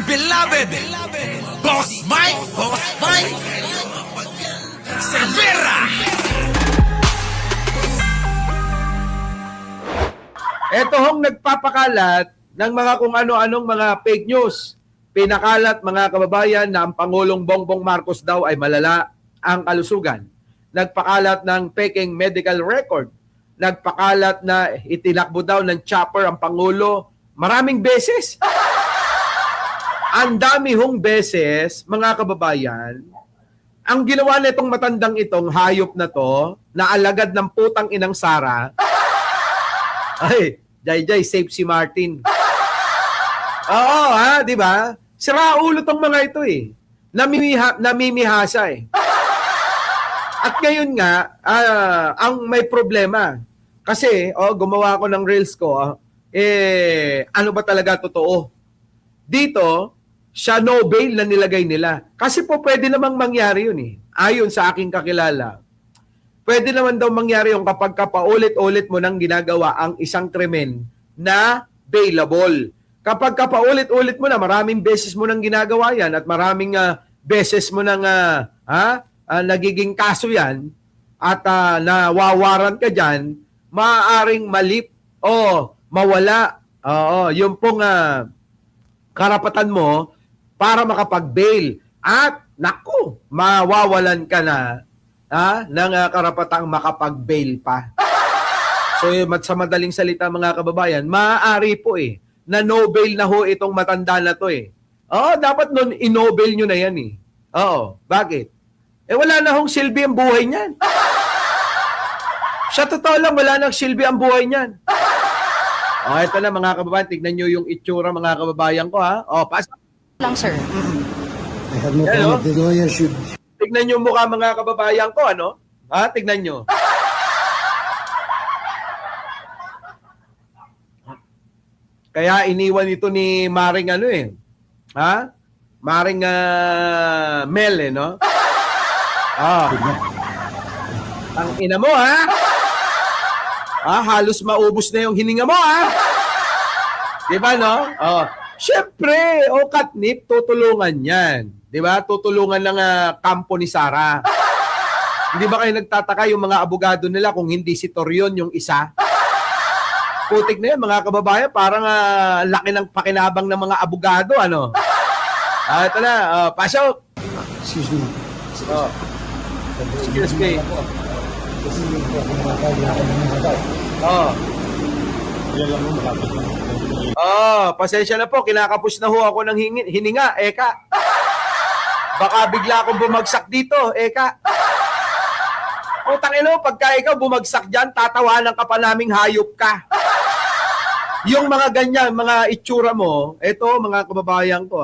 dear beloved, Boss Mike, Cervera. Ito hong nagpapakalat ng mga kung ano-anong mga fake news. Pinakalat mga kababayan na ang Pangulong Bongbong Marcos daw ay malala ang kalusugan. Nagpakalat ng peking medical record. Nagpakalat na itinakbo daw ng chopper ang Pangulo maraming beses. Ang dami hong beses, mga kababayan, ang ginawa nitong matandang itong hayop na to, na alagad ng putang inang Sara, ay, Jai, save si Martin. Oo, ha, di ba? Sira ulo tong mga ito eh. Namimihasa eh. At ngayon nga, ang may problema. Kasi, gumawa ako ng reels ko, ano ba talaga totoo? Dito, siya no bail na nilagay nila. Kasi po pwede namang mangyari yun eh. Ayon sa aking kakilala. Pwede naman daw mangyari yung kapag paulit-ulit mo nang ginagawa ang isang krimen na bailable. Kapag paulit-ulit mo na, maraming beses mo nang ginagawa yan at maraming beses mo nang nagiging kaso yan at nawawaran ka dyan, maaaring malip o mawala yung pong karapatan mo para makapag-bail. At naku, mawawalan ka na ng karapatang makapag-bail pa. So, sa madaling salita mga kababayan, maaari po na no-bail na ho itong matanda na to dapat nun i-no-bail nyo na yan bakit? Wala na hong silbi ang buhay niyan. Sa totoo lang, wala nang silbi ang buhay niyan. Ito na mga kababayan, tignan nyo yung itsura mga kababayan ko pasok lang, sir. I have no problem. The lawyer should... Tignan nyo mukha mga kababayan ko, tignan nyo. Kaya iniwan ito ni Maring Maring Mel, no? Ang ina mo, halos maubos na yung hininga mo, Diba, no? Siyempre, Katnip, tutulungan yan. Diba? Tutulungan ng kampo ni Sara. Hindi ba kayo nagtataka yung mga abogado nila kung hindi si Torion yung isa? Putik na yan, mga kababayan. Parang laki ng pakinabang ng mga abogado, ito na, pasok. Excuse me. Excuse me. Kasi hindi po ako makakaya ako ng mga tao. Yan lang mo malapit na. Pasensya na po, kinakapos na ho ako ng hininga, Eka. Baka bigla akong bumagsak dito, Eka. Utang ino, pagka ikaw bumagsak dyan, tatawanan ka pa naming hayop ka. Yung mga ganyan, mga itsura mo, eto mga kababayan ko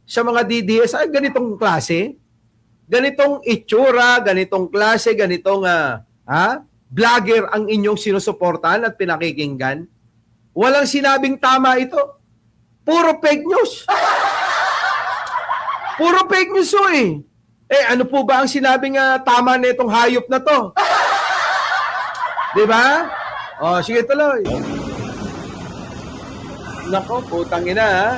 sa mga DDS, ganitong klase, ganitong itsura, ganitong klase, ganitong vlogger ang inyong sinusuportahan at pinakikinggan. Walang sinabing tama ito. Puro fake news. Puro fake news ano po ba ang sinabing tama na itong hayop na to? Diba? Sige tuloy. Nako, putang ina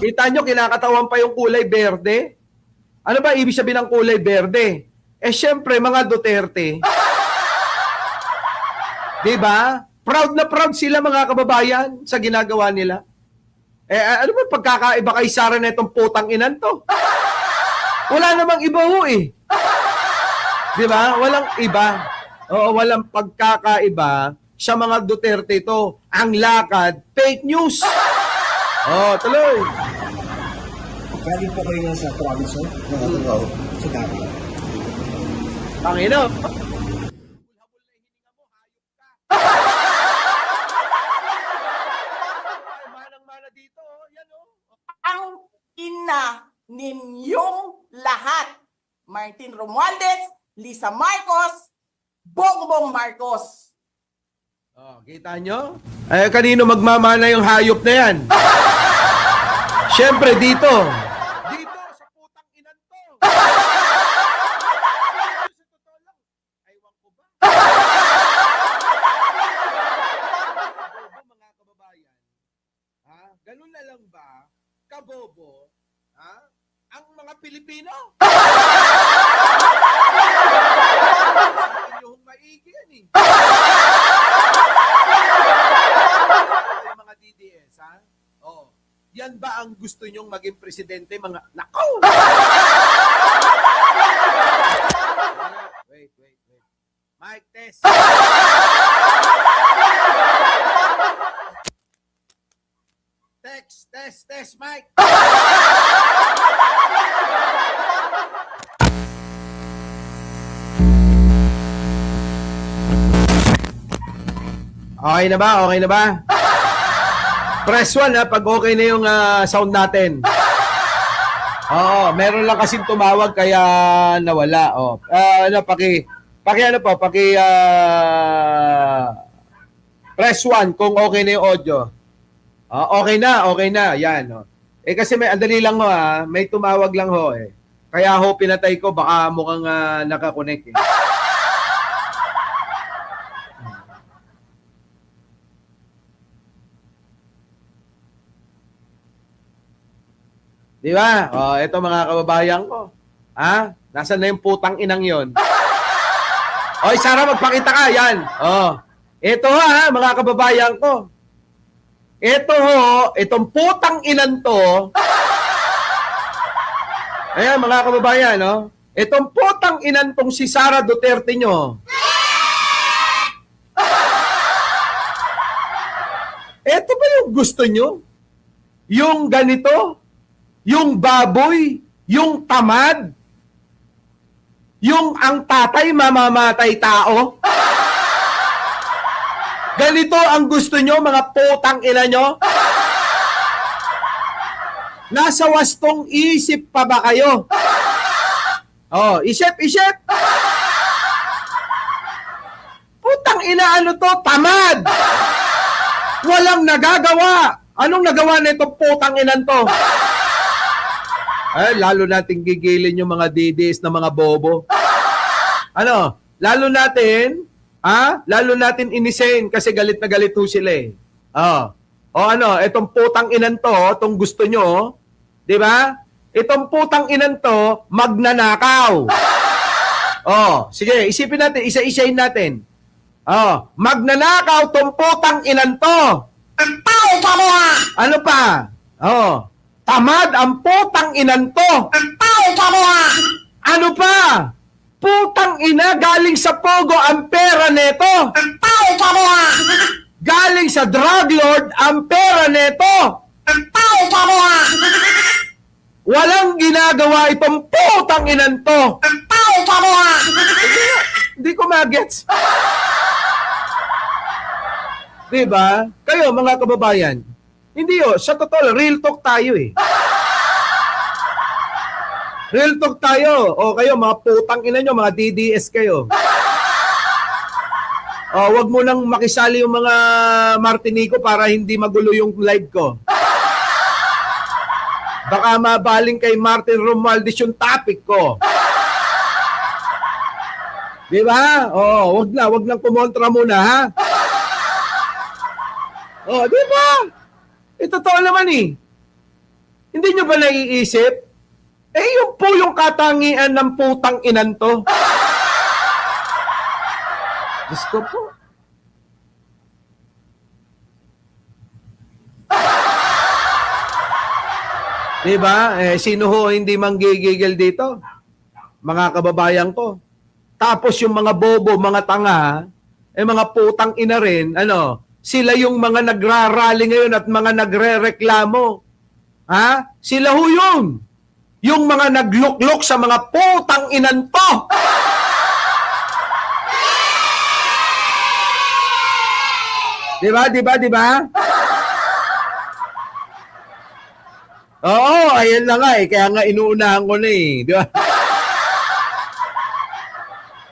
Kita nyo, kinakatawan pa yung kulay berde. Ano ba ibig sabihin ng kulay berde? Syempre, mga Duterte. Diba? Proud na proud sila mga kababayan sa ginagawa nila. Ano ba pagkakaiba kay Sara na itong putang inan to? Wala namang iba Diba? Walang iba. Walang pagkakaiba sa mga Duterte ito. Ang lakad, fake news. Tuloy. Galing po kayo sa province, nakatagaw sa Davao. Pangino. Ang ina ninyong lahat. Martin Romualdez, Lisa Marcos, Bongbong Marcos. Kita nyo? Kanino magmamana yung hayop na yan? Siyempre, dito. Dito, sa putang inan to. Sa totoo lang, aywan ko ba? Mga kababayan, ganun na lang ba kabobo, ha? Ang mga Pilipino. Sabi yung maigi yan eh. Yung mga DDS, ha? Oh. Yan ba ang gusto nyong maging presidente, mga... Nako! Wait. Mic test. Test, Mike. Okay na ba? Okay na ba? Press 1 ha, pag okay na yung sound natin. Oo, meron lang kasing tumawag kaya nawala. Oh. Paki press 1 kung okay na yung audio. Okay na. Yan. Oh. Kasi andali lang ho may tumawag lang ho eh. Kaya ho pinatay ko, baka mukhang nakakonect eh. Di ba? Ito mga kababayan ko. Nasaan na yung putang inang yon? Sara, magpakita ka. Yan. Ito mga kababayan ko. Itong putang inan to. Ayan, mga kababayan, no? Itong putang inan tong si Sara Duterte nyo. Ito ba yung gusto nyo? Yung ganito? Yung baboy, yung tamad, yung ang tatay mamamatay tao. Ganito ang gusto nyo, mga putang ina nyo? Nasa wastong isip pa ba kayo? Isip. Putang ina, ano to? Tamad! Walang nagagawa. Anong nagawa na itong putang inan to? Lalo nating gigilin yung mga DDS na mga bobo. Lalo natin inisin kasi galit na galit ho sila eh. Itong putang inan to, itong gusto nyo, di ba? Itong putang inan to, magnanakaw. Sige, isipin natin, isa-isahin natin. Magnanakaw tong putang inan to. Ang tao ka mo ha! Ano pa? Tamad ang putang inan to. Ang tao ka mo ha! Ano pa? Putang ina, galing sa Pogo ang pera neto. Ang tao ka mo ha! Galing sa drug lord ang pera neto. Ang tao ka mo ha! Walang ginagawa itong putang inan to. Ang tao ka mo ha! Hindi ko magets. Diba? Kayo mga kababayan, hindi sa totoo, real talk tayo eh. Real talk tayo. Kayo, mga putang ina nyo, mga DDS kayo. Wag mo nang makisali yung mga Martinico para hindi magulo yung live ko. Baka mabaling kay Martin Romualdez yung topic ko. Di ba? Wag nang kumontra muna, ha? Di ba? Totoo naman eh. Hindi nyo ba naiisip? Yun po yung katangian ng putang inan to. Diyos ko po. Diba? Sino ho hindi manggigigil dito? Mga kababayan ko. Tapos yung mga bobo, mga tanga, mga putang ina rin, sila yung mga nagrarally ngayon at mga nagre-reklamo. Sila ho yun. Yung mga nagluklok sa mga putang inan to. Diba? Oo, ayan na nga eh. Kaya nga inuunahan ko na eh. Diba?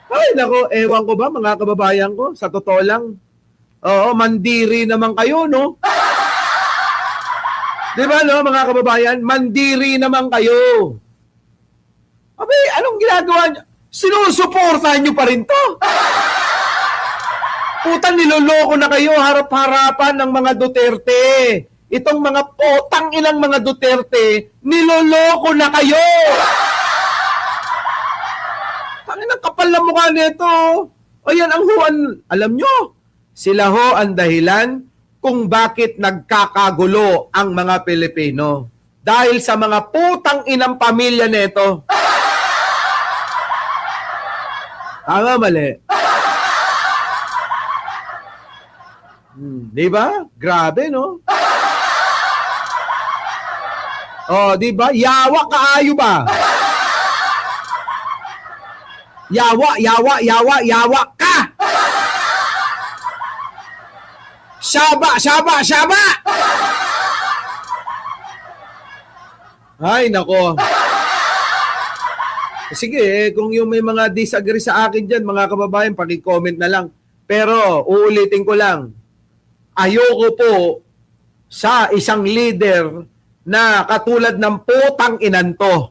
Ay, nako, ewan ko ba mga kababayan ko? Sa totoo lang. Mandiri naman kayo, no? Diba, no, mga kababayan? Mandiri naman kayo. Abay, anong ginagawa nyo? Sinusuportahan nyo pa rin to. Puta, niloloko na kayo harap-harapan ng mga Duterte. Itong mga potang inang mga Duterte, niloloko na kayo! Tangin ang kapal na mukha nito. O yan ang huwan. Alam nyo, sila ho ang dahilan kung bakit nagkakagulo ang mga Pilipino. Dahil sa mga putang inang pamilya nito. Tama, mali. Di ba? Grabe, no? Oh, di ba? Yawa kaayo ba? Yawa ka! Shaba! Ay, nako. Sige, kung yung may mga disagree sa akin dyan, mga kababayan, paki-comment na lang. Pero, uulitin ko lang, ayoko po sa isang leader na katulad ng putang inanto.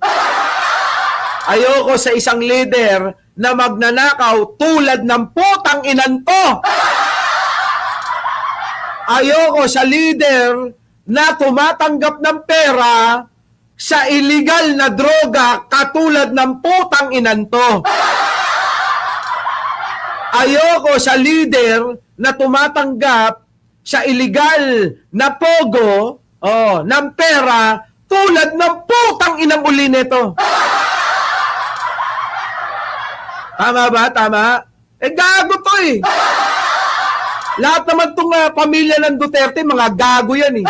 Ayoko sa isang leader na magnanakaw tulad ng putang inanto. Ayoko sa leader na tumatanggap ng pera sa illegal na droga katulad ng putang inanto. Ayoko sa leader na tumatanggap sa illegal na pogo ng pera tulad ng putang inang uli nito. Tama ba? Tama? Gago to eh. Lahat naman itong pamilya ng Duterte, mga gago yan eh.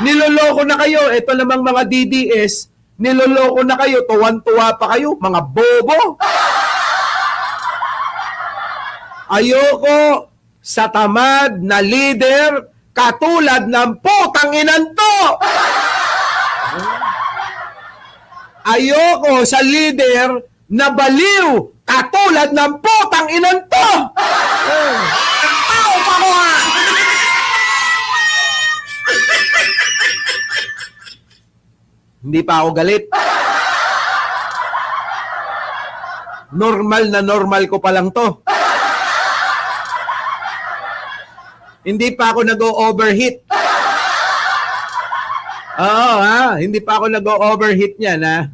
Niloloko na kayo. Ito namang mga DDS, niloloko na kayo. Tuwan-tuwa pa kayo. Mga bobo. Ayoko sa tamad na leader katulad ng putang inanto. Ayoko sa leader na baliw katulad ng putang inanto. Tao pa ko ha! Hindi pa ako galit. Normal ko pa lang to. Hindi pa ako nag-o-overheat. Oo, ha? Hindi pa ako nag-o-overheat niyan, ha?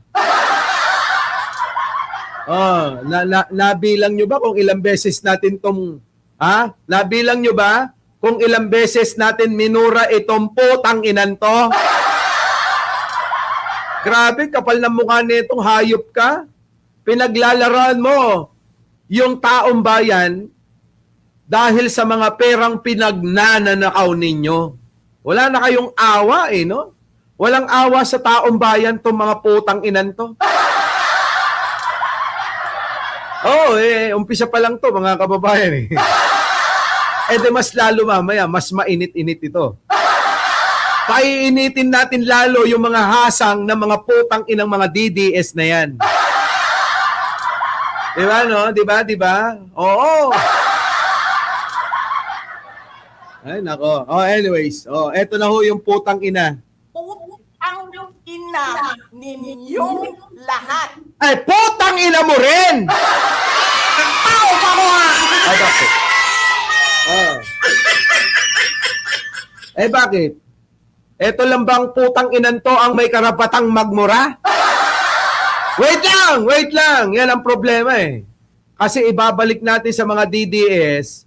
Oh, nabilang nyo ba kung ilang beses natin tong... Ha? Nabilang nyo ba kung ilang beses natin minura itong putang inanto? Grabe, kapal ng mukha nitong hayop ka. Pinaglalaraan mo yung taong bayan dahil sa mga perang pinagnanakaw ninyo. Wala na kayong awa eh, no? Walang awa sa taong bayan tong mga putang inanto. Umpisa pa lang to mga kababayan eh. De mas lalo mamaya, mas mainit-init ito. Paiinitin natin lalo yung mga hasang ng mga putang inang mga DDS na yan. Diba, no? Diba? Oo. Ay, nako. Anyways. Eto na ho yung putang ina. Putang ina ninyong lahat. Ay, putang ina mo rin! Tao pa ko ha! Ay, bakit? Bakit? Eto lang bang putang inanto ang may karapatang magmura? Wait lang! Yan ang problema eh. Kasi ibabalik natin sa mga DDS,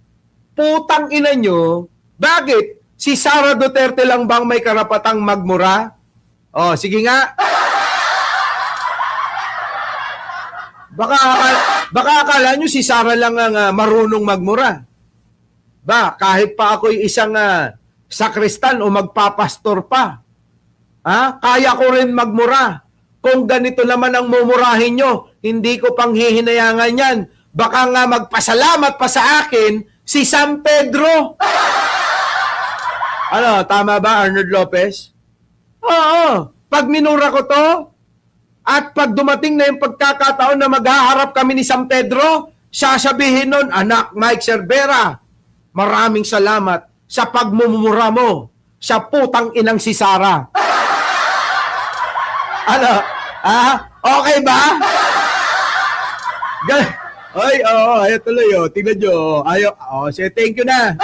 putang ina nyo, bakit? Si Sara Duterte lang bang may karapatang magmura? Sige nga. Baka akala nyo si Sara lang ang marunong magmura. Kahit pa ako'y isang sakristan o magpapastor pa. Kaya ko rin magmura. Kung ganito naman ang mumurahin nyo, hindi ko pang hihinayangan yan. Baka nga magpasalamat pa sa akin si San Pedro. Ano, tama ba, Arnold Lopez? Oo. Pag minura ko to, at pag dumating na yung pagkakataon na maghaharap kami ni San Pedro, sasabihin nun, anak Mike Cervera, maraming salamat sa pagmumura mo sa putang inang si Sara. Ano? Okay ba? Ayaw tuloy, tingnan nyo. Sige, thank you na.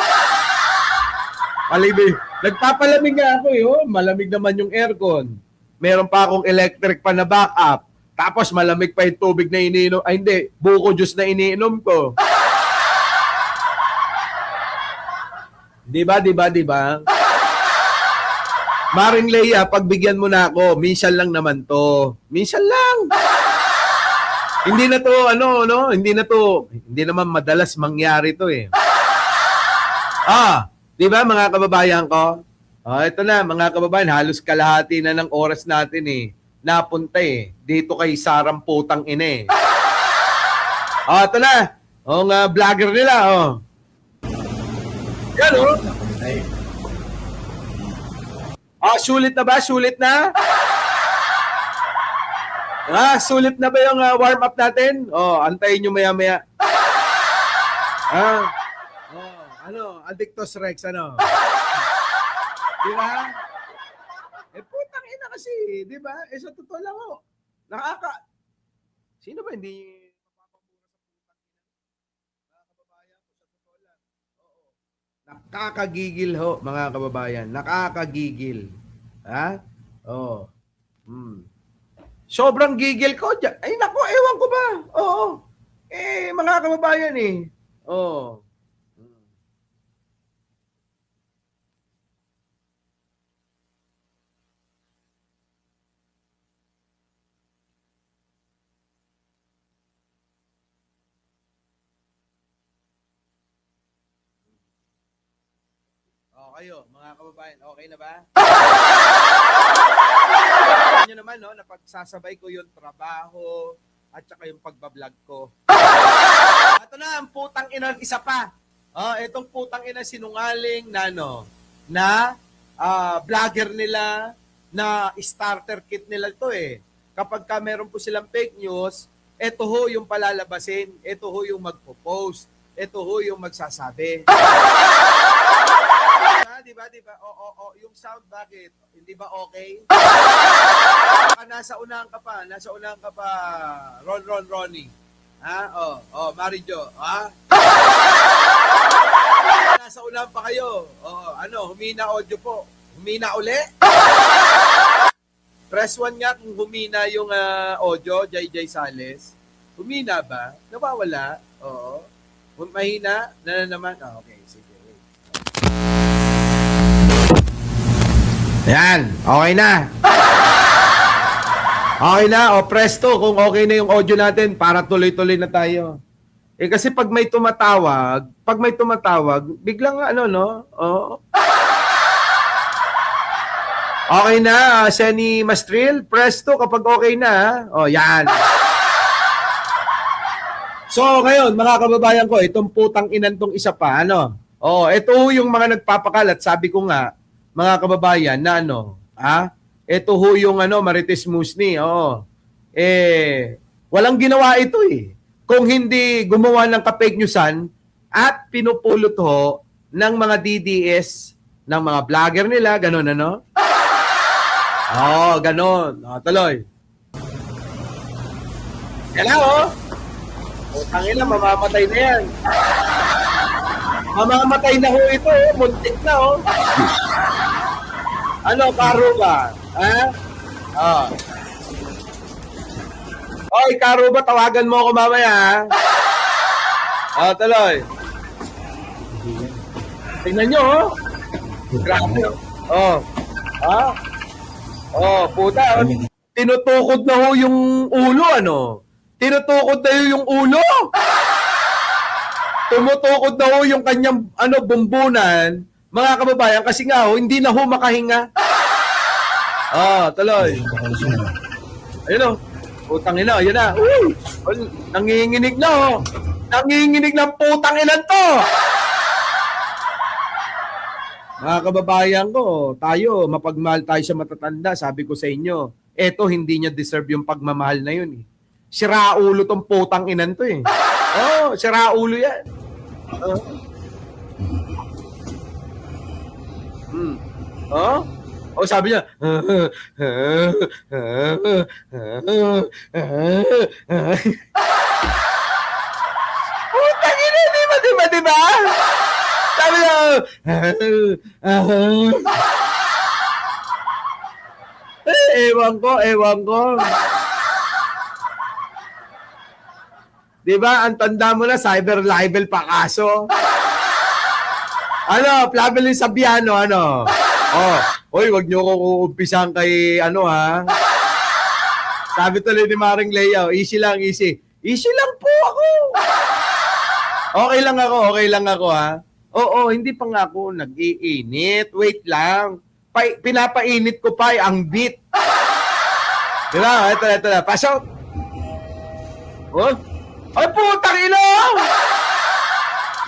Nagpapalamig nga ako eh. Oh. Malamig naman yung aircon. Meron pa akong electric pa na backup. Tapos malamig pa yung tubig na iniinom. Ay hindi, buko juice na iniinom ko. Di ba? Maring Leia, pagbigyan mo na ako, minsan lang naman to. Minsan lang. Hindi na to, hindi naman madalas mangyari to eh. Di ba mga kababayan ko? Ito na mga kababayan, halos kalahati na ng oras natin eh. Napunta eh. Dito kay Sarang putang ina eh. Ito na. Vlogger nila, Yan sulit na ba? Sulit na? Sulit na ba yung warm up natin? Antayin nyo maya-maya. Addictus Rex, Di ba? Putang ina kasi, di ba? Sa totoo lang, Sino ba hindi nakakagigil ho, mga kababayan. Nakakagigil. Sobrang gigil ko. Ay, naku, ewan ko ba? Mga kababayan eh. Kayo, mga kababayan, okay na ba? Nyo naman, napagsasabay ko yung trabaho at saka yung pagbablog ko. Ito na, ang putang ina, isa pa. Itong putang ina sinungaling na vlogger nila, na starter kit nila to eh. Kapag ka meron po silang fake news, ito ho yung palalabasin, ito ho yung magpo-post, ito ho yung magsasabi. Diba? Yung sound bakit? Hindi ba okay? Nasa unahan ka pa, Ronnie. Marijo, Nasa unahan pa kayo. Humina audio po. Humina uli? Press 1 nga kung humina yung audio, JJ Sales. Humina ba? Nawawala? Oo. Mahina? Na naman? Okay, sige. Yan, okay na. Okay na, presto, kung okay na yung audio natin para tuloy-tuloy na tayo. Kasi pag may tumatawag, biglang Okay na, Senny Mastril, presto kapag okay na. Yan. So, ngayon, mga kababayan ko, itong putang inan tong isa pa, ito yung mga nagpapakalat, sabi ko nga, mga kababayan, na ito ho yung Marites Musni, walang ginawa ito eh. Kung hindi gumawa ng ka-fake newsan at pinupulot ho ng mga DDS, ng mga vlogger nila, ganun, ganun. Tuloy. Yan na, Tangina, mamamatay na yan. Mamamatay na ho ito, muntik na, Karuba? Oy, Karuba, tawagan mo ako mamaya, tuloy. Tingnan nyo, Grabe, puta. Tinutukod na ho yung ulo, Tinutukod na ho yung ulo. Tumutukod na ho yung kanyang, bumbunan. Mga kababayan, kasi nga hindi na ho makahinga. Tuloy. Ayun putang ina, ayun na. Nanginginig na Nanginginig ng putang ina to. Mga kababayan ko, tayo, mapagmahal tayo sa matatanda. Sabi ko sa inyo, eto hindi niya deserve yung pagmamahal na yun eh. Siraulo tong putang inan to eh. Siraulo yan. Sabi niya, putang ina, di ba? Sabi niya, ewan ko. Di ba, ang tanda mo na, cyber libel pa kaso. Ano, Flavelin Sabiano, ano? Oh, oy, wag niyo ko uumpisan kay, ano ha? Sabi tuloy ni Maring Lea, easy lang, easy. Easy lang po ako. Okay lang ako ha. Oo, hindi pa nga ako nag-iinit. Wait lang. Pinapainit ko pa ang beat. Diba? Ito na. Pasok. Oh? Ay, putang ina!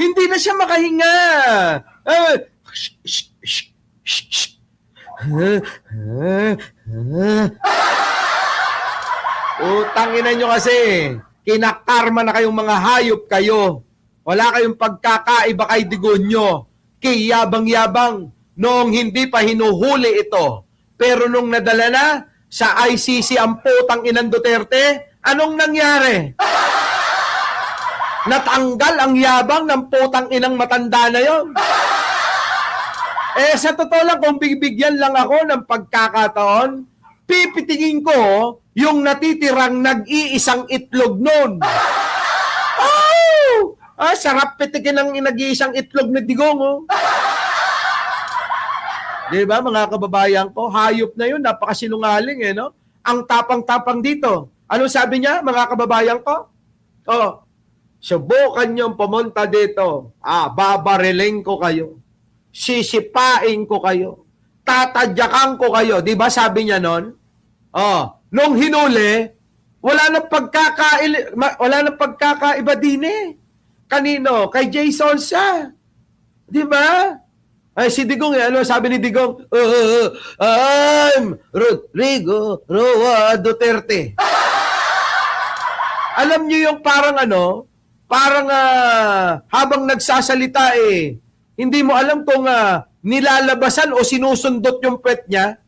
Hindi na siya makahinga. Utang ina nyo kasi. Kinakarma na kayong mga hayop kayo. Wala kayong pagkakaiba kay Digonyo. Kiyabang-yabang noong hindi pa hinuhuli ito. Pero nung nadala na sa ICC ang putang inang Duterte, anong nangyari? Natanggal ang yabang ng putang inang matanda na yon. Sa totoo lang, kung bibigyan lang ako ng pagkakataon, pipitingin ko yung natitirang nag-iisang itlog nun. Oh! Sarap pitikin ang nag-iisang itlog na Digong, oh. Diba, mga kababayan ko, hayop na yun, napakasinungaling, no? Ang tapang-tapang dito. Ano sabi niya, mga kababayan ko? Oh, subukan niyong pumunta dito. Babariling ko kayo. Sisipain ko kayo. Tatadyakan ko kayo. Di ba sabi niya nun? Nung hinuli, wala nang pagkakaiba din eh. Kanino? Kay Jason siya. Di ba? Ay, si Digong, ano sabi ni Digong? I'm Rodrigo Roa Duterte. Alam niyo yung parang habang nagsasalita hindi mo alam kung nilalabasan o sinusundot yung pet niya.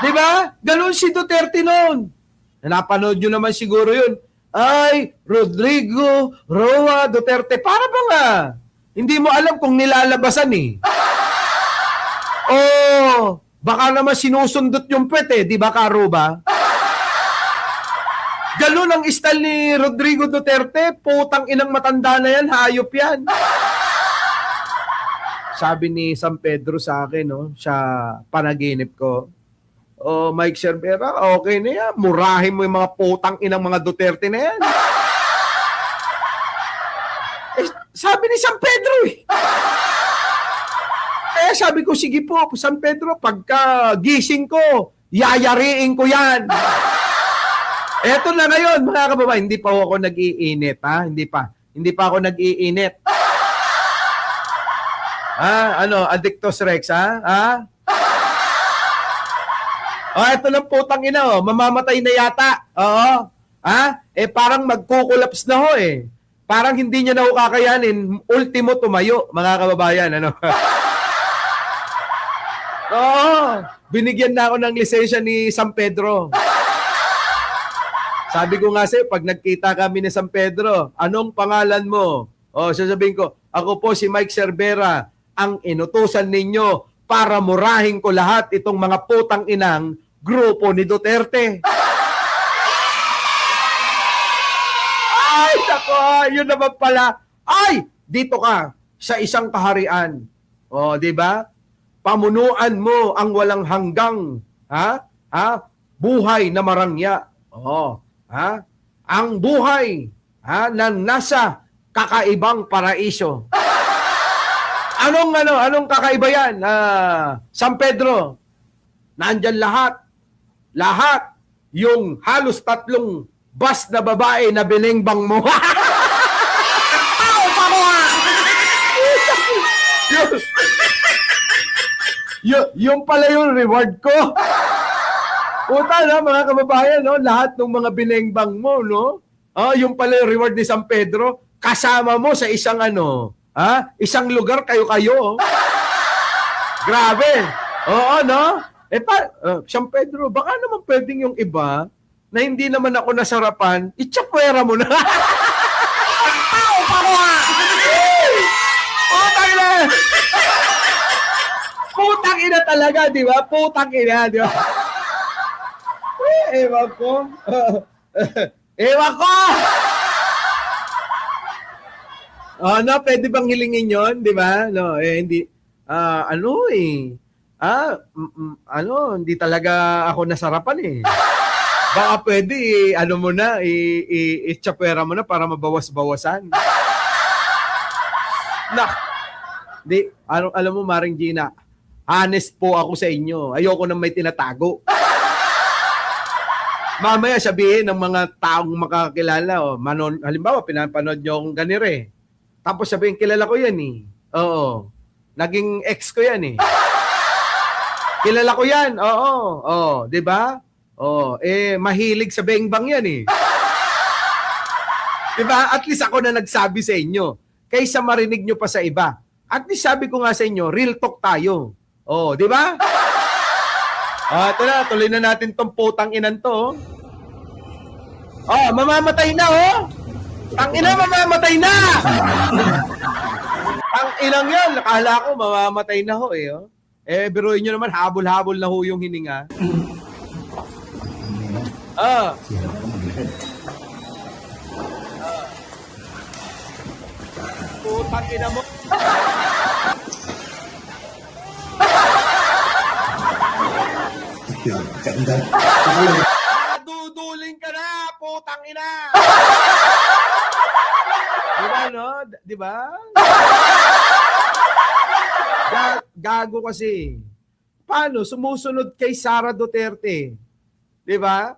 Di ba? Ganun si Duterte noon. Napanood nyo naman siguro yun. Ay, Rodrigo Roa Duterte. Para ba nga? Hindi mo alam kung nilalabasan eh. Baka naman sinusundot yung pet di ba, Karo ba? Ganun ang style ni Rodrigo Duterte. Putang inang matanda na yan, hayop yan. Sabi ni San Pedro sa akin, sa panaginip ko, Mike Cervera, okay na yan. Murahin mo yung mga putang inang mga Duterte na yan. Sabi ni San Pedro sabi ko, sige po, San Pedro, pagka gising ko, yayariin ko yan. Eto na ngayon, mga kababayan, hindi pa ako nag-iinit, ha? Hindi pa ako nag-iinit. Addictus Rex, ha? Eto lang putang ina, mamamatay na yata. Oo. Parang magkukulaps na ho, Parang hindi niya na ho kakayanin, ultimo tumayo, mga kababayan, Oo. Binigyan na ako ng lisensya ni San Pedro. Sabi ko nga sa'yo, pag nagkita kami ni San Pedro, anong pangalan mo? Sasabihin ko, ako po si Mike Cervera, ang inutusan ninyo para murahin ko lahat itong mga putang inang grupo ni Duterte. Ay, nako, yun naman pala. Ay, dito ka sa isang kaharian. Di ba? Pamunuan mo ang walang hanggang, buhay na marangya. Ang buhay na nasa kakaibang paraiso. Anong kakaiba yan? San Pedro, nandyan lahat yung halos 3 bus na babae na biningbang mo. Yung pala yung reward ko. Puta mga kababayan, lahat ng mga biningbang mo, yung pala yung reward ni San Pedro, kasama mo sa isang isang lugar kayo-kayo. Grabe. Oo, San Pedro, baka naman pwedeng yung iba na hindi naman ako nasarapan, itsakwera mo na. Putang ina talaga, di ba? Putang ina, di ba? Ewan ko. Ewan ko! No, pwede bang hilingin yon, di ba? No, hindi. Hindi talaga ako nasarapan eh. Baka pwede, ano mo na, i-chapera mo na para mabawas-bawasan. Alam mo, Maring Gina, honest po ako sa inyo. Ayoko nang may tinatago. Mamaya sabihin ng mga taong makakilala, halimbawa, pinapanood nyo akong ganire. Tapos sabihin, kilala ko yan eh. Oo. Naging ex ko yan eh. Kilala ko yan. Oo. Di ba? Mahilig sa bengbang yan eh. Di ba? At least ako na nagsabi sa inyo. Kaysa marinig nyo pa sa iba. At least sabi ko nga sa inyo, real talk tayo. Di ba? Ito na, tuloy na natin tong putang inan to. Mamamatay na Tangina, mamamatay na! Ang inang yan, nakala ko mamamatay na biruin nyo naman, habol-habol na yung hininga. Putang ina mo. Duduling ka na, putang ina! Diba, no? Diba? Gago kasi. Paano? Sumusunod kay Sara Duterte. Diba?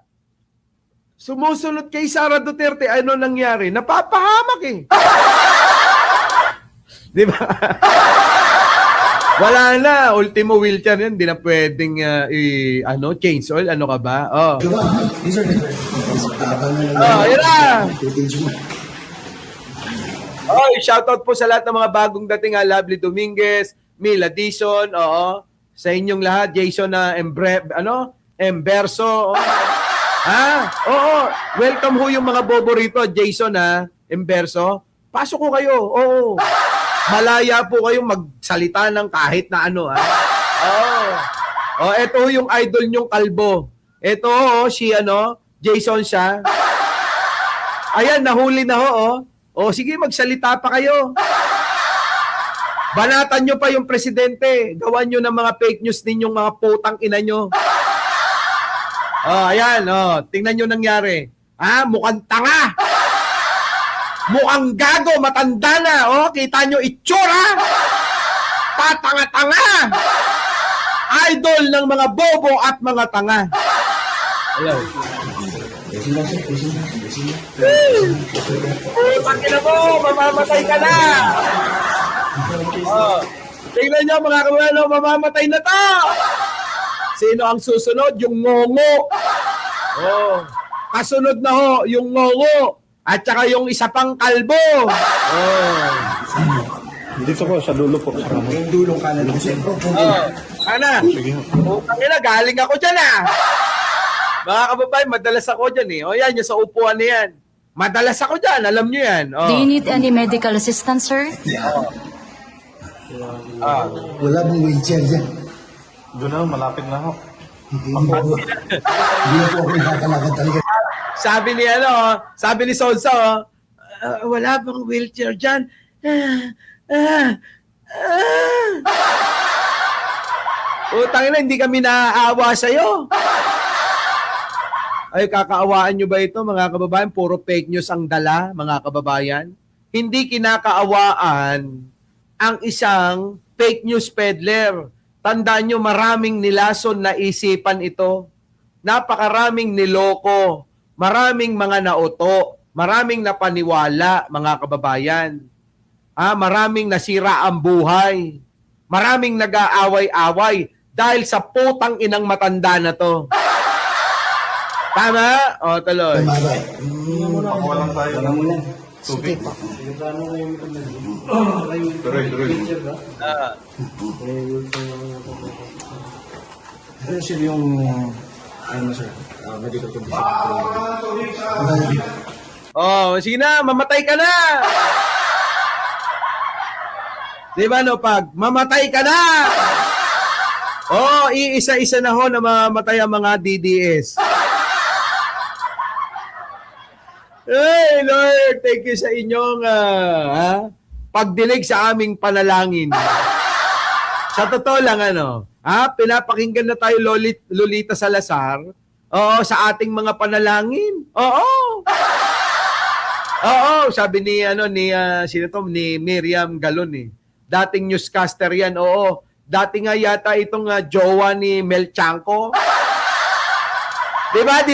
Sumusunod kay Sara Duterte, ano nangyari? Napapahamak eh. Diba? Wala na. Ultimo wheelchair yan. Hindi na pwedeng change oil. Ano ka ba? Yun na. Shoutout po sa lahat ng mga bagong dating, Lovely Dominguez, Mila Dizon, sa inyong lahat, Jason na Emberso. Welcome ho yung mga bobo rito, Jason Emberso. Pasok ko kayo. Malaya po kayong magsalita ng kahit na ano. Ito yung idol nyong kalbo. Ito si Jason siya. Ayan, nahuli na sige, magsalita pa kayo. Banatan nyo pa yung presidente. Gawan nyo ng mga fake news ninyong mga putang ina nyo. Ayan, tingnan nyo nangyari. Mukhang tanga. Mukhang gago, matanda na. Kita nyo itsura. Tatanga-tanga. Idol ng mga bobo at mga tanga. Hello. Pakina mo, mamamatay ka na. Tingnan nyo mga kabalo, mamamatay na to. Sino ang susunod? Yung ngongo. Kasunod na yung ngongo. At saka yung isa pang kalbo. Dito po, sa dulo po. Yung dulong kanan kasi. Ana, putangina, galing ako dyan Mga kababayan, madalas ako dyan yan, yung sa upuan na yan. Madalas ako dyan, alam nyo yan. Do you need any medical assistance, sir? Wala bang wheelchair dyan? Doon na, malapit na ako. Hindi na po ako nakakalakad talaga. Sabi ni Sonso, wala bang wheelchair dyan? Utangina, hindi kami naaawa sa'yo. Ay, kakaawaan nyo ba ito, mga kababayan? Puro fake news ang dala, mga kababayan. Hindi kinakaawaan ang isang fake news peddler. Tandaan nyo, maraming nilason na isipan ito. Napakaraming niloko. Maraming mga nauto. Maraming napaniwala, mga kababayan. Maraming nasira ang buhay. Maraming nag-aaway-away dahil sa putang inang matanda na to. Tama? Tuloy. Pakuha lang tayo ng tubig. Tuloy. Ano sir yung sir? Medical condition. Sige na, mamatay ka na. Di ba no, pag mamatay ka na! Iisa-isa na ho na mamatay ang mga DDS. Hey, Lord, thank you sa inyong pagdinig sa aming panalangin. Sa totoo lang, pinapakinggan na tayo Lolita Salazar, sa ating mga panalangin. Sabi ni Miriam Galon Dating newscaster yan, Dati nga yata itong jowa ni Mel Chanco. Diba?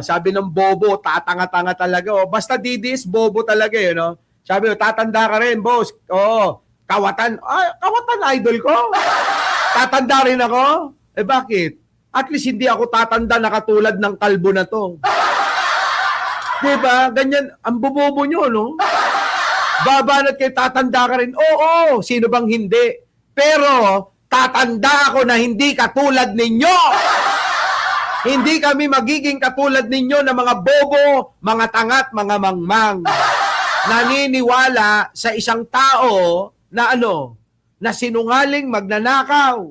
Sabi ng bobo, tatanga-tanga talaga. Basta DDS, bobo talaga Sabi tatanda ka rin, boss. Kawatan. Kawatan, idol ko. Tatanda rin ako. Bakit? At least hindi ako tatanda na katulad ng kalbo na to. Diba? Ganyan, ang bobobo nyo, no? Babanat kayo, tatanda ka rin. Oo, sino bang hindi? Pero, tatanda ako na hindi katulad ninyo. Hindi kami magiging katulad ninyo na mga bobo, mga tangat, mga mangmang. Naniniwala sa isang tao na na sinungaling, magnanakaw.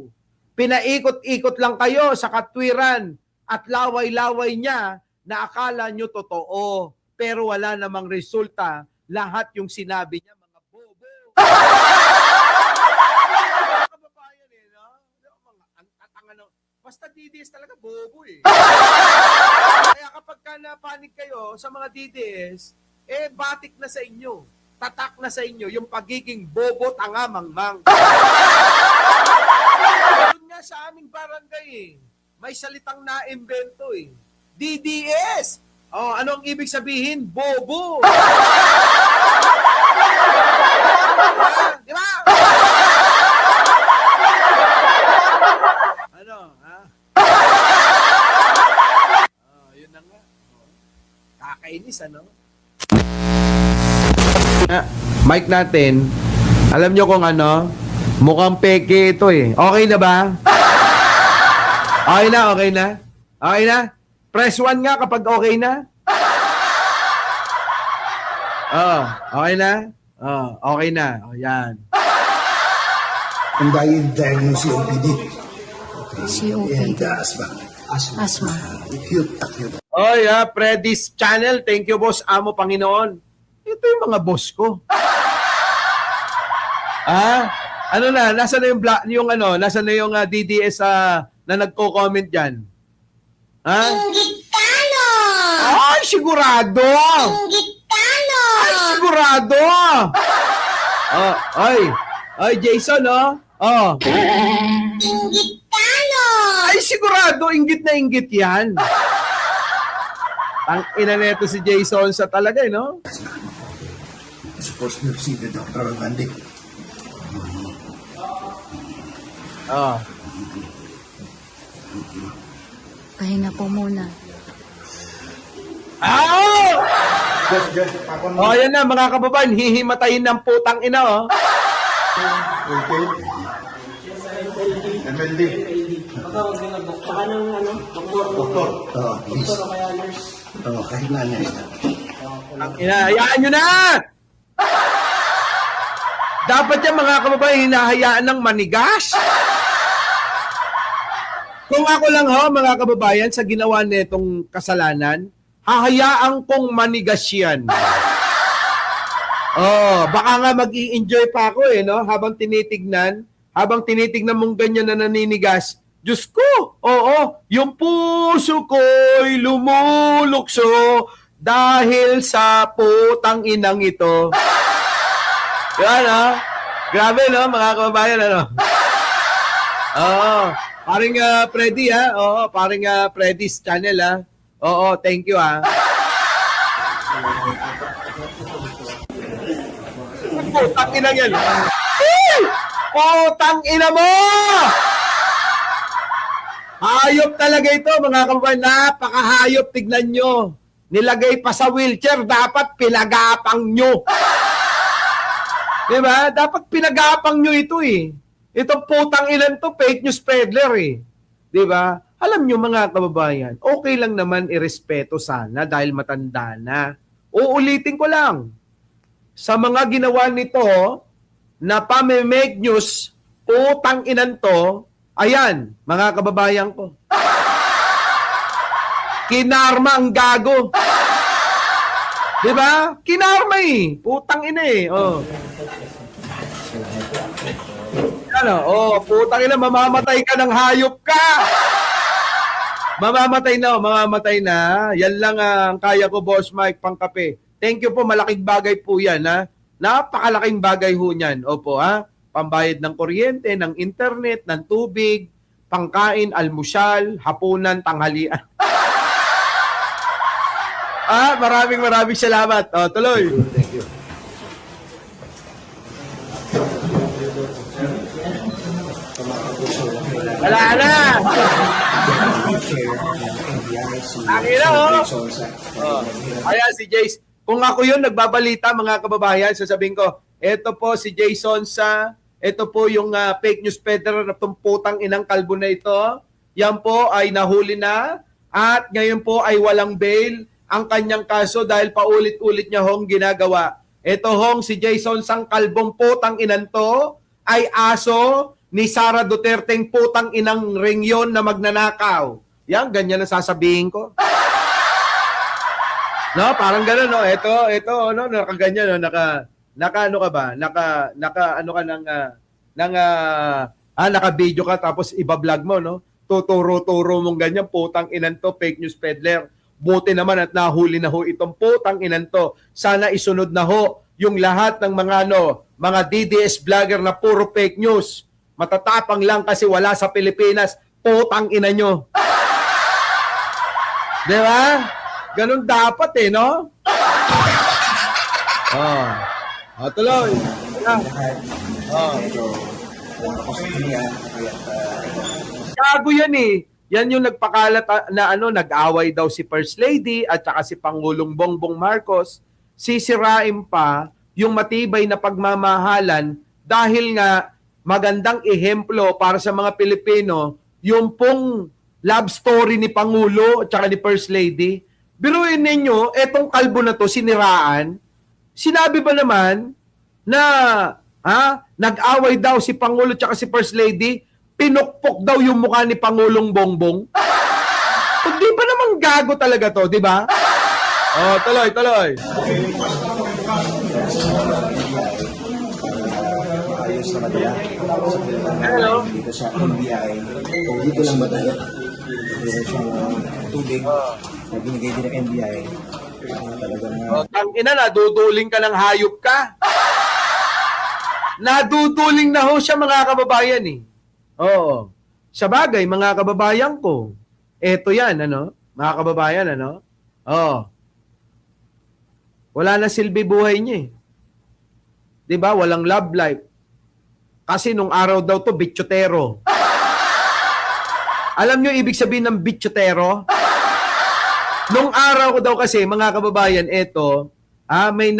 Pinaikot-ikot lang kayo sa katwiran at laway-laway niya na akala nyo totoo. Pero wala namang resulta. Lahat yung sinabi niya, mga bobo. Kababayan ang tatanga basta DDS talaga bobo Kaya kapag napanig kayo sa mga DDS, batik na sa inyo. Tatak na sa inyo yung pagiging bobo, tanga, mangmang. Doon nga sa aming barangay may salitang na-invento DDS! Ano ang ibig sabihin? Bobo! Diba? Yun na nga. Kakainis, mic natin, alam nyo kung mukhang peke ito Okay na ba? Okay na? Press 1 nga kapag okay na. Okay na? Okay na. Yan. Ang diagnosis COPD. COPD. And asthma. Asthma. Acute. Freddy's Channel. Thank you, boss. Amo, Panginoon. Ito yung mga boss ko. Nasaan na yung DDS na nagko-comment diyan? Inggitano! Ay, sigurado! Inggitano! Ay, sigurado! Ay, Jason, Inggitano! Ay, sigurado, inggit na inggit yan. Ang ina neto si Jason sa talaga, Supposed to see the doctor on Monday. Pahinga po muna. Yan na, mga kababayan, hihimatayin ng putang ina, Okay. MLD. Doktor. Please. Kahit na nurse na. Ang ina, hayaan nyo na! Dapat yan, mga kababayan, hinahayaan ng manigas. Kung ako lang mga kababayan, sa ginawa netong kasalanan, hahayaan kong manigas yan. Baka nga mag-i-enjoy pa ako habang tinitignan mong ganyan na naninigas. Diyos ko, yung puso ko'y lumulukso dahil sa putang inang ito. Yan, grabe, mga kababayan, paring Freddy, paring Freddy's Channel, thank you, Putang ina yan. Putang ina mo! Hayop talaga ito, mga kababayan. Napakahayop, tignan nyo. Nilagay pa sa wheelchair, dapat pinagapang nyo. Diba? Dapat pinagapang nyo ito Itong putang ilan to, fake news peddler Diba? Alam nyo, mga kababayan, okay lang naman irespeto sana dahil matanda na. Uulitin ko lang. sa mga ginawa nito na pame-make news, utang inan to, ayan, mga kababayan ko. Kinarma ang gago. Di ba? Kinarma eh. Putang ina eh. Oh. Ano? Oh, putang ina, mamamatay ka ng hayop ka. Mamamatay na. Yan lang ang kaya ko, Boss Mike, pangkape. Thank you po, malaking bagay po yan, ha? Napakalaking bagay ho niyan. Opo, ha? Pambayad ng kuryente, ng internet, ng tubig, pangkain, almusal, hapunan, tanghalian. Maraming salamat. Tuloy. Thank you. Wala na. Akira, Ayan si Jace. Kung ako yun, nagbabalita mga kababayan, sasabihin ko, eto po si Jason eto po yung fake news peddler na tumputang inang kalbo na ito. Yan po ay nahuli na at ngayon po ay walang bail ang kanyang kaso dahil paulit-ulit niya hong ginagawa. Ito hong si Jason sang kalbong putang inan to ay aso ni Sara Duterteng putang inang ringyon na magnanakaw. Yan, ganyan ang sasabihin ko. No, parang gano'n, no? Ito, no, nakaganyan, no? Naka-ano ka ba? Naka-ano ka naka-video ka tapos iba-vlog mo, no? Tuturo-turo mong ganyan, putang inan to, fake news peddler. Buti naman at nahuli na ho itong putang inan to. Sana isunod na ho yung lahat ng mga DDS vlogger na puro fake news. Matatapang lang kasi wala sa Pilipinas. Putang ina nyo. Di ba? Ganun dapat eh, no? Tuloy. Gago yan eh. Yan yung nagpakalat na nag-away daw si First Lady at saka si Pangulong Bongbong Marcos. Sisirain pa yung matibay na pagmamahalan dahil nga magandang ehemplo para sa mga Pilipino yung pong love story ni Pangulo at saka ni First Lady. Biruin ninyo, etong kalbo na to, siniraan. Sinabi ba naman na nag-away daw si Pangulo at saka si First Lady, pinukpok daw yung mukha ni Pangulong Bongbong? Hindi ba naman gago talaga to, di ba? Tuloy. Hello? Dito sa NBI, kung dito lang madala, meron siyang tubig na binigay din ng NBI. Talagang Tangina, naduduling ka ng hayop ka. Naduduling na ho siya mga kababayan eh. Oo. Sa bagay, mga kababayan ko, eto yan, mga kababayan, wala na silbi buhay niya eh. Diba? Walang love life. Kasi nung araw daw to, bitchotero. Alam nyo ibig sabihin ng bitchotero? Nung araw ko daw kasi, mga kababayan, eto, may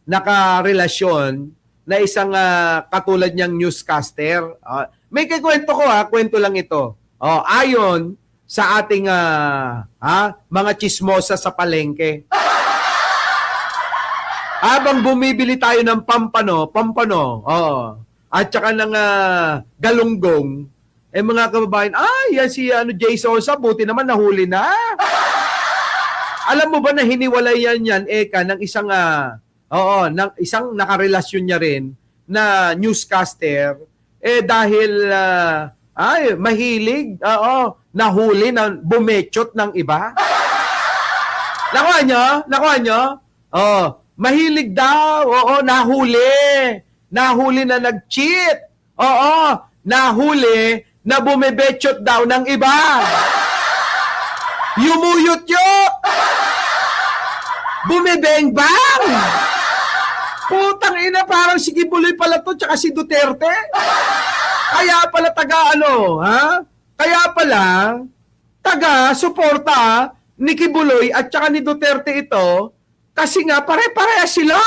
nakarelasyon na isang katulad niyang newscaster. May kikwento ko kwento lang ito. Ayon sa ating mga chismosa sa palengke. Habang bumibili tayo ng pampano, at saka ng galunggong, mga kababayan, yan si Jay Sosa, buti naman nahuli na. Alam mo ba na hiniwalayan yan, Eka, ng isang ng isang nakarelasyon niya rin na newscaster dahil mahilig nahuli na bumechot ng iba. Nakuha nyo? Mahilig daw. Nahuli na nag-cheat. Nahuli na bumebechot daw ng iba. Yumuyot-yot. Bumibeng-bang. Putang ina, parang si Kibuloy pala to, tsaka si Duterte. Kaya pala Kaya pala, taga-suporta ni Kibuloy at tsaka ni Duterte ito, kasi nga pare-pareha sila.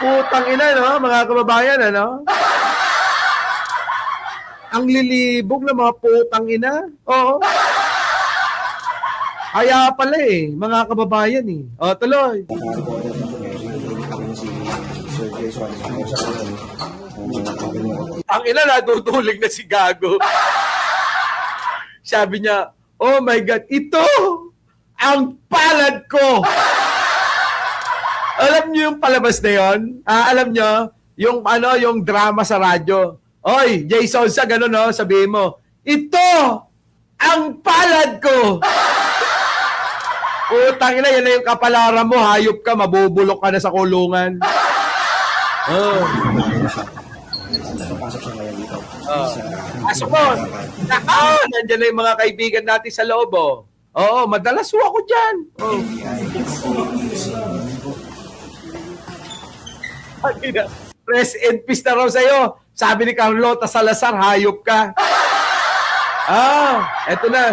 Putang ina, mga kababayan, Ang lilibog na mga putang ina. Oo. Kaya pala mga kababayan O, tuloy. Naka-reporter na kami si Sir Jason. Ang ina natutulig na si Gago. Sabi niya, oh my God, ito ang palad ko. Alam niyo yung palabas na yon? Alam niyo, yung yung drama sa radyo. Oy, Jason, sa gano'n, no? Sabihin mo, ito ang palad ko. Utang ina, yan na yung kapalaran mo. Hayop ka, mabubulok ka na sa kulungan. Oh. Napasok siya ngayon dito. Pasok mo. Nandiyan na yung mga kaibigan natin sa loob, Oo, madalas ako dyan. Oh. Rest in peace na raw sa'yo. Sabi ni Carlota Salazar, hayop ka. Eto na.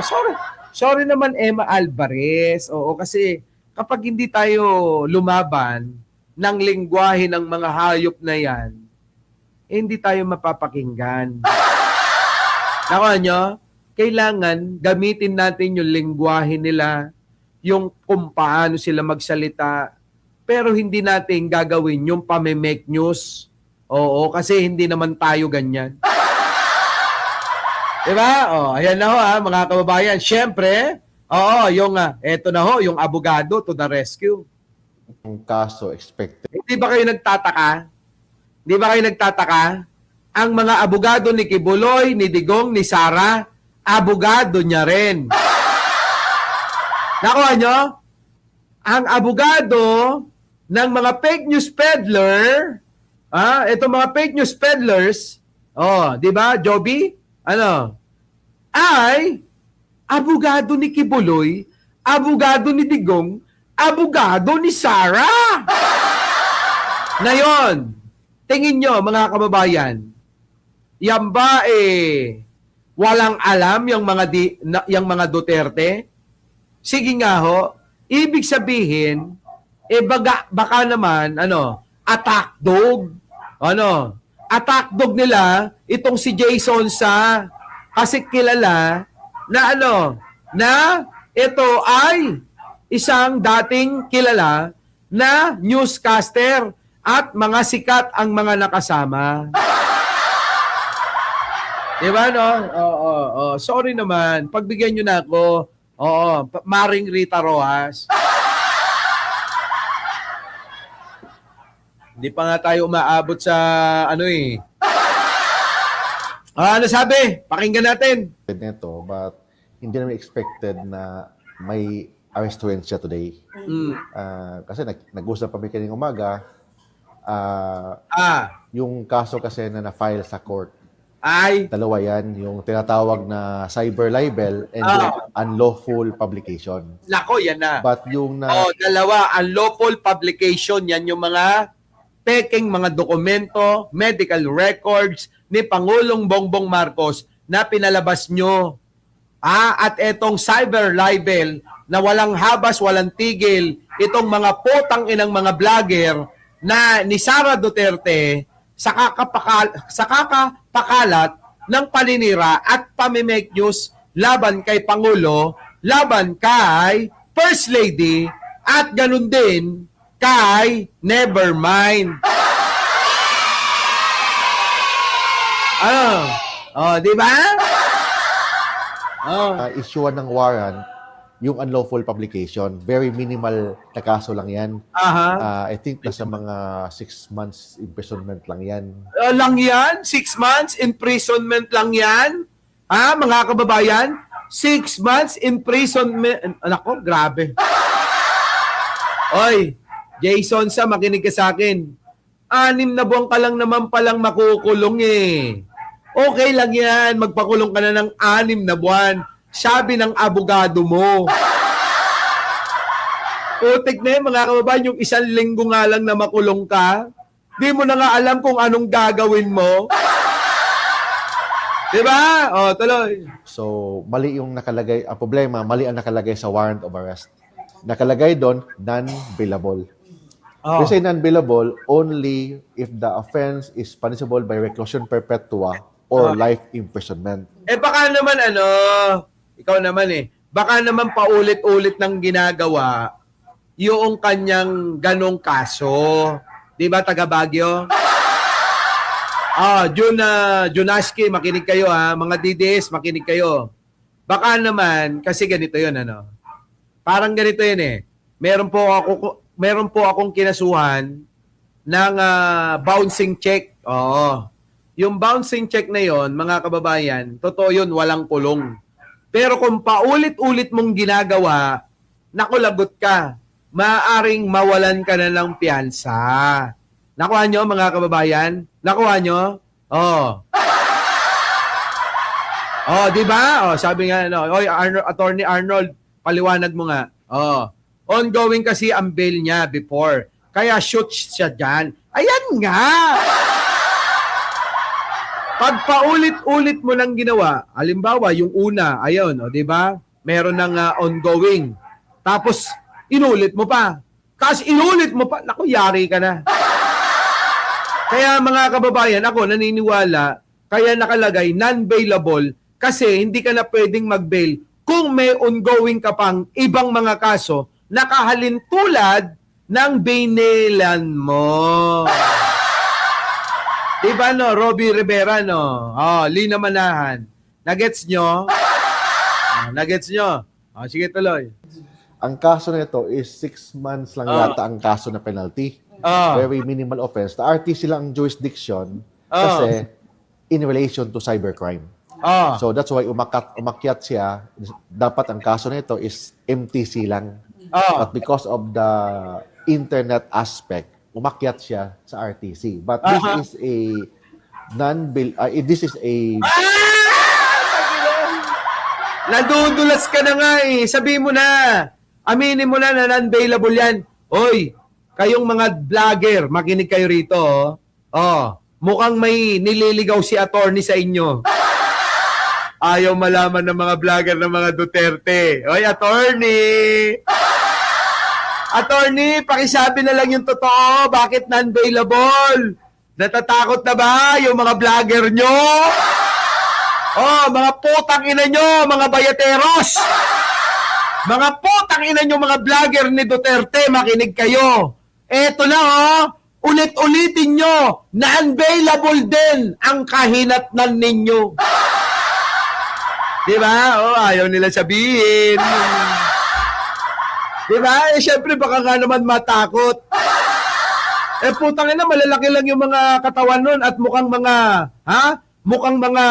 Sorry naman, Emma Alvarez. Oo, kasi kapag hindi tayo lumaban ng lengguwahe ng mga hayop na yan, hindi tayo mapapakinggan. Nakuha nyo? Kailangan gamitin natin yung lengguwahe nila, yung kung paano sila magsalita, pero hindi natin gagawin yung pame-make news. Oo, kasi hindi naman tayo ganyan. Diba? Ayan na mga kababayan. Siyempre, eto na yung abogado to the rescue. Ang kaso expected. Hindi ba kayo nagtataka? Hindi ba kayo nagtataka? Ang mga abogado ni Kibuloy, ni Digong, ni Sara, abogado niya rin. Nakuha nyo? Ang abogado ng mga fake news peddler, itong mga fake news peddlers, di ba, Joby? Ay abogado ni Kibuloy, abogado ni Digong, abogado ni Sara. Ngayon, tingin nyo mga kababayan, yan ba walang alam yung mga Duterte? Sige nga ibig sabihin, baka naman, attack dog. Attack dog nila, itong si Jason sa, kasi kilala, na na ito ay isang dating kilala na newscaster at mga sikat ang mga nakasama. Diba, no? Sorry naman. Pagbigyan nyo na ako. Maring Rita Rojas. Hindi pa nga tayo umaabot sa ano sabi? Pakinggan natin. Nito, but hindi naman expected na may arrestuin siya today. Kasi nag-usap kami kaning umaga. Yung kaso kasi na na-file sa court, ay dalawa yan, yung tinatawag na cyber libel and yung unlawful publication. Nako, yan na. But yung dalawa, unlawful publication, yan yung mga peking mga dokumento, medical records ni Pangulong Bongbong Marcos na pinalabas nyo. At etong cyber libel na walang habas, walang tigil, itong mga potang inang mga vlogger na ni Sara Duterte sa kakapakalat ng paninira at pamimake news laban kay Pangulo, laban kay First Lady, at ganun din kay Nevermind. Di ba? issuean ng warrant yung unlawful publication. Very minimal na kaso lang yan. I think nasa mga 6 months imprisonment lang yan. Lang yan? 6 months imprisonment lang yan? Mga kababayan? 6 months imprisonment. Nako, grabe. Oy, Jason, makinig ka sa akin. 6 na buwan ka lang naman palang makukulong Okay lang yan. Magpakulong ka na ng 6 na buwan. Sabi ng abogado mo. Putik na mga kababayan, yung 1 linggo nga lang na makulong ka, di mo na nga alam kung anong gagawin mo. Diba? Tuloy. So, mali yung nakalagay. Ang problema, mali ang nakalagay sa warrant of arrest. Nakalagay doon, non-bailable. We say non-bailable only if the offense is punishable by reclusion perpetua or life imprisonment. Baka naman ikaw naman baka naman paulit-ulit ng ginagawa yung kanyang ganong kaso. Di ba, taga Baguio? Junaski, makinig kayo ha. Mga DDS, makinig kayo. Baka naman, kasi ganito yun, ano. Parang ganito yun eh. Meron po akong kinasuhan ng bouncing check. Oo. Yung bouncing check na yon, mga kababayan, totoo yun, walang kulong. Pero kung paulit-ulit mong ginagawa, naku, lagot ka. Maaring mawalan ka na ng piyansa. Nakuha nyo, mga kababayan? Nakuha nyo? Oh. Oh, di ba? Oh, sabi nga, no, oy, Attorney Arnold, paliwanag mo nga. Oh. Ongoing kasi ang bail niya before. Kaya shoot siya dyan. Ayan nga! Pag paulit-ulit mo nang ginawa, halimbawa, yung una, ayun, oh, di ba? Meron ng ongoing. Tapos, inulit mo pa. Kasi inulit mo pa, naku, yari ka na. Kaya mga kababayan, ako naniniwala, kaya nakalagay non-bailable kasi hindi ka na pwedeng mag-bail kung may ongoing ka pang ibang mga kaso na kahalintulad ng bailan mo. Diba no, Robbie Rivera no? Oh, Lina Manahan. Nagets nyo? Nagets nyo? Oh, sige tuloy. Ang kaso na ito is 6 months lang yata ang kaso na penalty. Very minimal offense. The RTC lang ang jurisdiction kasi in relation to cybercrime. So that's why umakyat siya. Dapat ang kaso na ito is MTC lang. But because of the internet aspect, umakyat siya sa RTC. But this is a this is a Nadudulas ka na nga eh. Sabihin mo na. Aminin mo na non-bailable yan. Oy, kayong mga vlogger, makinig kayo rito. Mukhang may nililigaw si attorney sa inyo. Ayaw malaman ng mga vlogger ng mga Duterte. Oy, attorney! Attorney, pakisabi na lang yung totoo. Bakit non-bailable? Natatakot na ba yung mga vlogger nyo? Mga putang ina nyo, mga bayateros! Mga putang ina nyo, mga vlogger ni Duterte, makinig kayo. Eto na ulit-ulitin nyo, non-bailable din ang kahinatnan ninyo. Diba? Ayaw nila sabihin. Diba? Syempre, baka nga naman matakot. Putang ina, malalaki lang yung mga katawan nun at mukhang mga, mukhang mga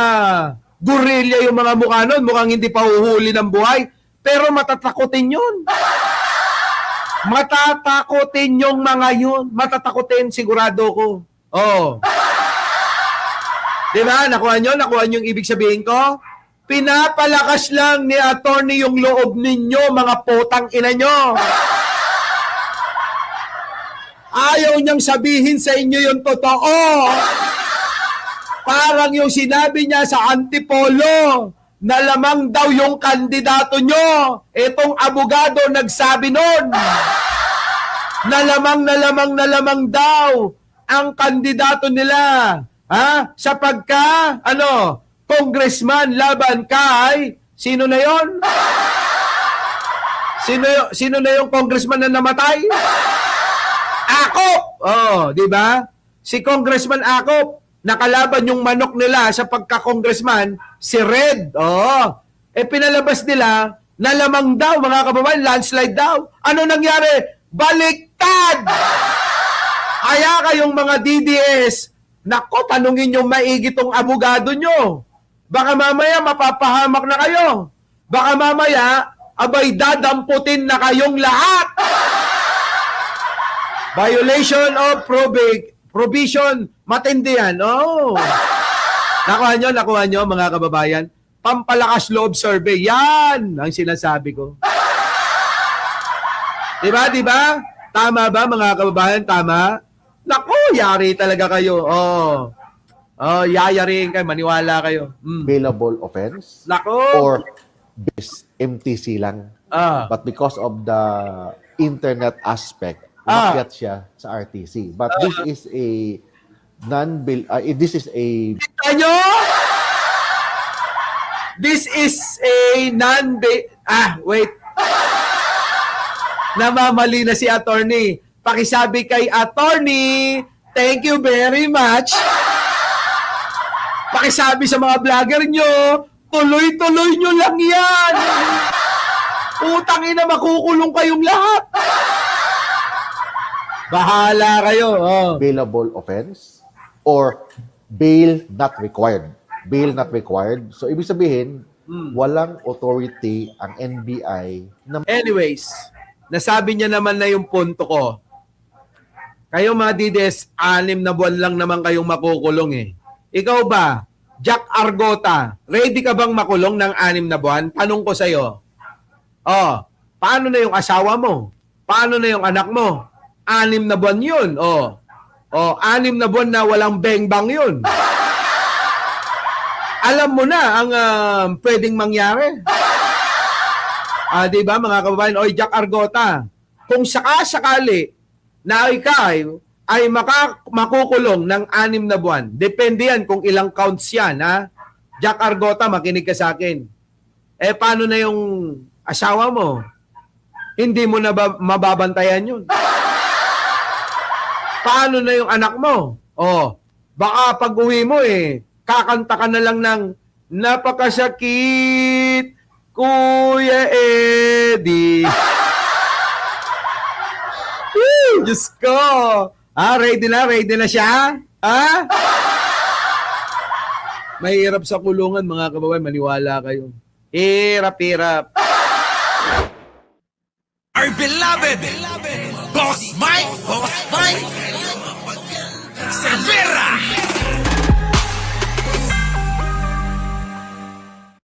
gorilla yung mga mukha nun, mukhang hindi pa huhuli ng buhay. Pero matatakotin yun. Matatakotin yung mga yun. Matatakotin, sigurado ko. Diba? Nakuha nyo yung ibig sabihin ko? Pinapalakas lang ni attorney yung loob ninyo, mga putang ina nyo. Ayaw niyang sabihin sa inyo yung totoo. Parang yung sinabi niya sa Antipolo, na lamang daw yung kandidato nyo. Itong abogado nagsabi nun. Na lamang daw ang kandidato nila. Sa pagka, congressman laban kay, sino na yon? Sino na yung congressman na namatay? Akop! Di ba? Si Congressman Akop, nakalaban yung manok nila sa pagka-congressman, si Red. Pinalabas nila na lamang daw, mga kababayan, landslide daw. Ano nangyari? Baliktad! Kaya kayong mga DDS, nako, tanungin yung maigi tong abogado nyo. Baka mamaya mapapahamak na kayo. Baka mamaya, abay dadamputin na kayong lahat. Violation of provision, matindi yan. Nakuha nyo, mga kababayan. Pampalakas loob survey. Yan ang sinasabi ko. Diba? Tama ba, mga kababayan? Tama? Naku, yari talaga kayo. Yayariin kayo. Maniwala kayo. bailable offense Naku. or this MTC lang. But because of the internet aspect, umakyat siya sa RTC. But this is a this is a Kita nyo? This is a Wait. Namamali na si attorney. Pakisabi kay attorney, thank you very much. Pakisabi sa mga vlogger nyo, tuloy-tuloy nyo lang yan. Utang ina, makukulong kayong lahat. Bahala kayo. Oh. Bailable offense or bail not required. Bail not required. So, ibig sabihin, walang authority ang NBI na Anyways, nasabi niya naman na yung punto ko. Kayo mga Dides, 6 na buwan lang naman kayong makukulong eh. Ikaw ba, Jack Argota, ready ka bang makulong ng 6 na buwan? Tanong ko sa'yo. Paano na yung asawa mo? Paano na yung anak mo? 6 na buwan yun. 6 na buwan na walang beng-bang yun. Alam mo na ang pwedeng mangyari. Di ba mga kababayan? Oy, Jack Argota, kung sakasakali na ikaw ay makukulong ng 6 na buwan, depende yan kung ilang counts yan, ha? Jack Argota, makinig ka sa akin. Paano na yung asawa mo? Hindi mo na mababantayan yun. Paano na yung anak mo? Baka pag uwi mo kakanta ka na lang ng napakasakit, Kuya Eddie. Diyos ko. Ready na siya? Mahirap sa kulungan, mga kababayan. Maniwala kayo. Hirap. Our beloved Boss Mike Cervera.